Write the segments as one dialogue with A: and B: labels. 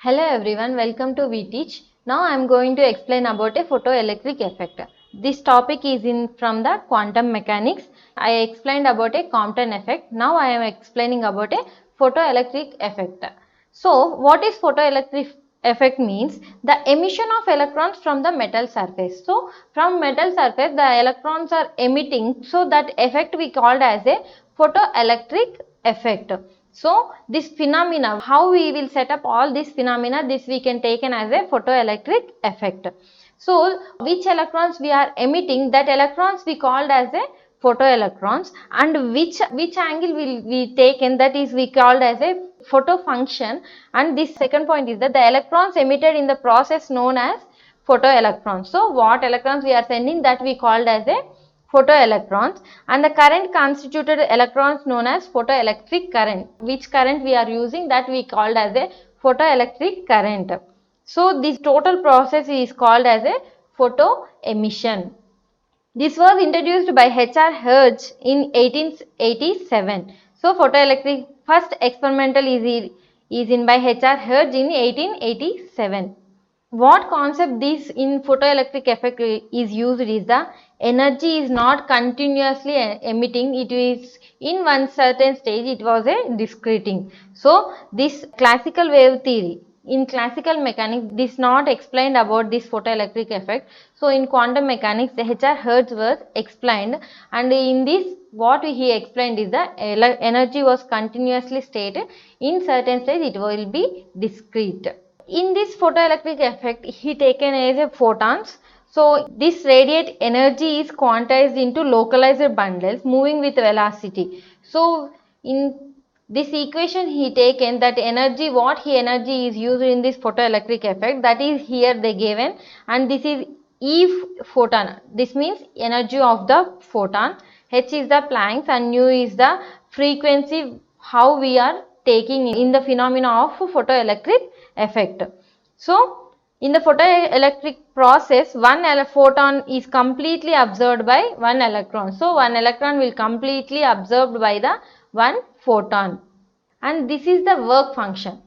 A: Hello everyone, welcome to VTeach. Now I am going to explain about a photoelectric effect. This topic is from the quantum mechanics. I explained about a Compton effect. Now I am explaining about a photoelectric effect. So what is photoelectric effect means? The emission of electrons from the metal surface. So from metal surface the electrons are emitting, so that effect we called as a photoelectric effect. So this phenomena, how we will set up all these phenomena, this we can take as a photoelectric effect. So which electrons we are emitting, that electrons we called as a photoelectrons, and which angle will we taken, that is we called as a photo function. And this second point is that the electrons emitted in the process known as photoelectrons. So what electrons we are sending, that we called as a photoelectrons, and the current constituted electrons known as photoelectric current. Which current we are using, that we called as a photoelectric current. So this total process is called as a photoemission. This was introduced by H.R. Hertz in 1887. So photoelectric first experimental is in by H.R. Hertz in 1887. What concept this in photoelectric effect is used is the energy is not continuously emitting, it is in one certain stage it was a discreting. So this classical wave theory, in classical mechanics this not explained about this photoelectric effect. So in quantum mechanics H.R. Hertz was explained, and in this what he explained is the energy was continuously stated, in certain stage it will be discrete. In this photoelectric effect he taken as a photons. So this radiate energy is quantized into localized bundles moving with velocity. So in this equation he taken that energy, what energy is used in this photoelectric effect, that is here they given, and this is E photon. This means energy of the photon. H is the Planck's and nu is the frequency how we are taking in the phenomena of photoelectric effect. So in the photoelectric process one photon is completely absorbed by one electron. So one electron will completely absorbed by the one photon, and this is the work function.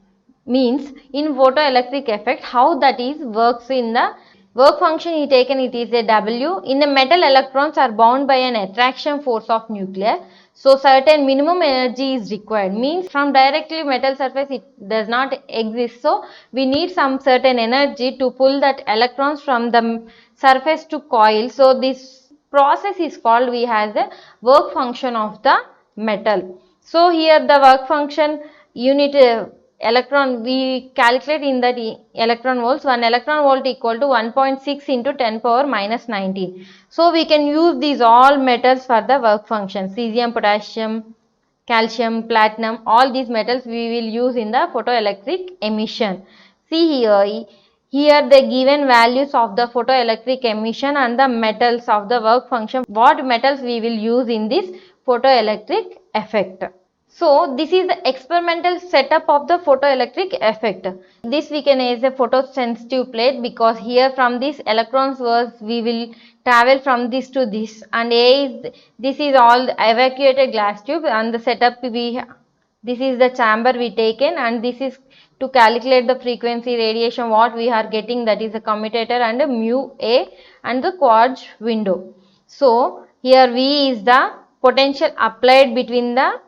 A: Means in photoelectric effect how that is works. In the work function he taken, it is a W. In the metal electrons are bound by an attraction force of nucleus. So certain minimum energy is required, means from directly metal surface it does not exist. So we need some certain energy to pull that electrons from the surface to coil. So this process is called, we has the work function of the metal. So here the work function unit electron we calculate in that electron volts. 1 electron volt equal to 1.6 into 10 power minus 19. So we can use these all metals for the work function. Cesium, potassium, calcium, platinum, all these metals we will use in the photoelectric emission. See here the given values of the photoelectric emission and the metals of the work function, what metals we will use in this photoelectric effect. So this is the experimental setup of the photoelectric effect. This we can use a photosensitive plate, because here from this electrons we will travel from this to this, and this is all evacuated glass tube, and the setup this is the chamber we taken, and this is to calculate the frequency radiation what we are getting, that is the commutator and mu A and the quartz window. So here V is the potential applied between the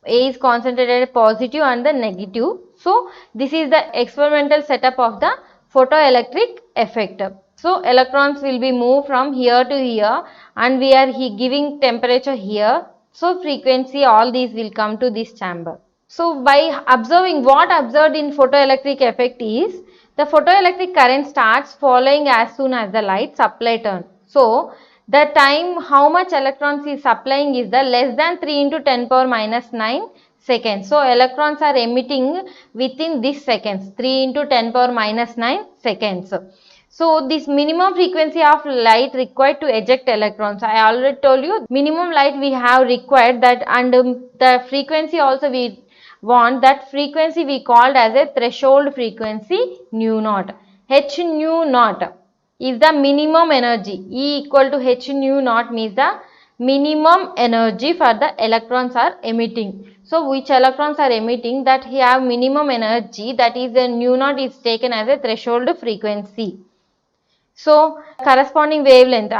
A: A is concentrated at positive and the negative. So this is the experimental setup of the photoelectric effect. So electrons will be moved from here to here, and we are giving temperature here. So frequency, all these will come to this chamber. So by observing, what observed in photoelectric effect is the photoelectric current starts following as soon as the light supply turn. So the time how much electrons is supplying is the less than 3 into 10 power minus 9 seconds. So electrons are emitting within this seconds, 3 into 10 power minus 9 seconds. So this minimum frequency of light required to eject electrons, I already told you minimum light we have required that, and the frequency also we want, that frequency we called as a threshold frequency nu naught. H nu naught is the minimum energy. E equal to H nu naught means the minimum energy for the electrons are emitting. So which electrons are emitting, that he have minimum energy, that is the nu naught is taken as a threshold frequency. So corresponding wavelength,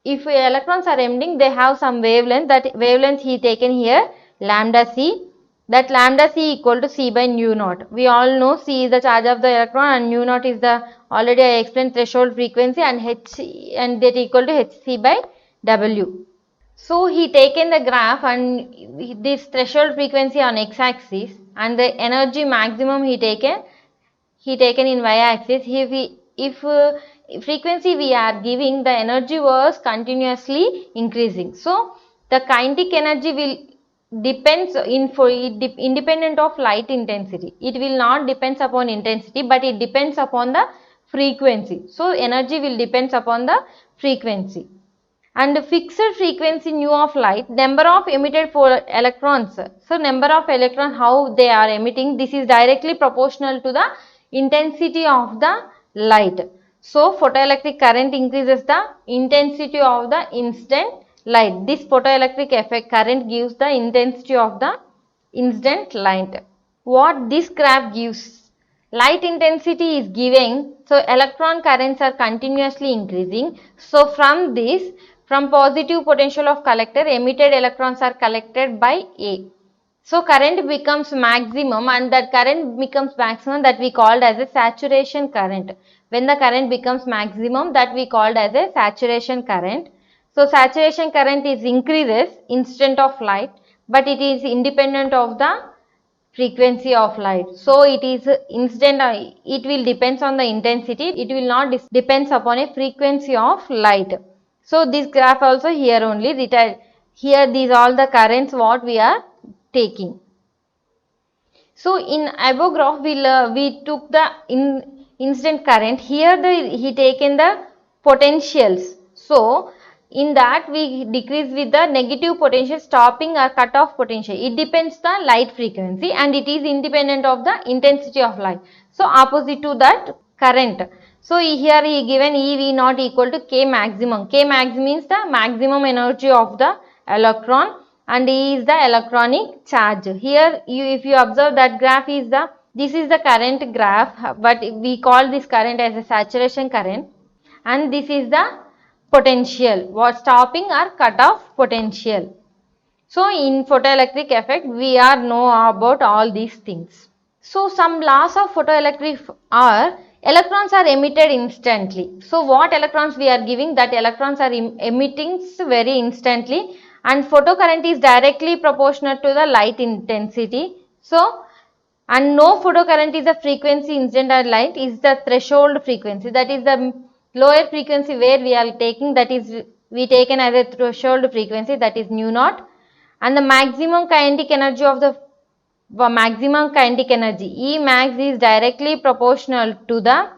A: if electrons are emitting, they have some wavelength, that wavelength he taken here lambda c, that lambda c equal to c by nu naught. We all know c is the charge of the electron and nu naught is the, already I explained, threshold frequency, and h, and that equal to hc by w. So he taken the graph and this threshold frequency on x-axis and the energy maximum he taken in y-axis. If frequency we are giving, the energy was continuously increasing. So the kinetic energy will depends independent of light intensity. It will not depends upon intensity, but it depends upon the frequency. So energy will depends upon the frequency. And fixed frequency nu of light, number of emitted electrons. So number of electrons, how they are emitting, this is directly proportional to the intensity of the light. So photoelectric current increases the intensity of the incident light. This photoelectric effect current gives the intensity of the incident light. What this graph gives, light intensity is giving, so electron currents are continuously increasing. So from this, from positive potential of collector, emitted electrons are collected by A. So current becomes maximum, and that current becomes maximum, that we called as a saturation current. When the current becomes maximum, that we called as a saturation current. So saturation current is increases instant of light, but it is independent of the frequency of light. So it is instant, it will depends on the intensity, it will not depends upon a frequency of light. So this graph also here only written, here these all the currents what we are taking. So in above graph we took the incident current, here he taken the potentials. So in that we decrease with the negative potential, stopping or cut off potential. It depends the light frequency and it is independent of the intensity of light. So opposite to that current. So here he given EV not equal to K maximum. K maximum means the maximum energy of the electron and E is the electronic charge. Here if you observe that graph is the, this is the current graph, but we call this current as a saturation current, and this is the potential, what stopping or cut off potential. So in photoelectric effect we are know about all these things. So some laws of photoelectric are, electrons are emitted instantly. So what electrons we are giving, that electrons are emitting very instantly, and photocurrent is directly proportional to the light intensity. So and no photocurrent is the frequency incident or light, is the threshold frequency, that is the lower frequency where we are taking, that is we taken as a threshold frequency, that is nu naught, and the maximum kinetic energy of the maximum kinetic energy E max is directly proportional to the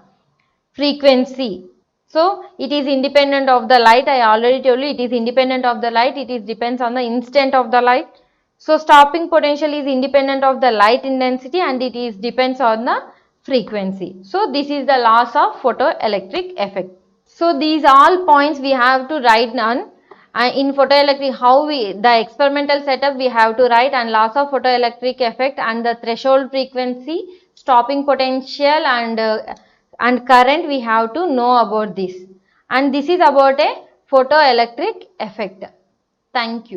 A: frequency. So it is independent of the light, I already told you it is independent of the light, it is depends on the instant of the light. So stopping potential is independent of the light intensity and it is depends on the frequency. So this is the laws of photoelectric effect. So these all points we have to write down. In photoelectric, how the experimental setup we have to write, and laws of photoelectric effect and the threshold frequency, stopping potential and current we have to know about this. And this is about a photoelectric effect. Thank you.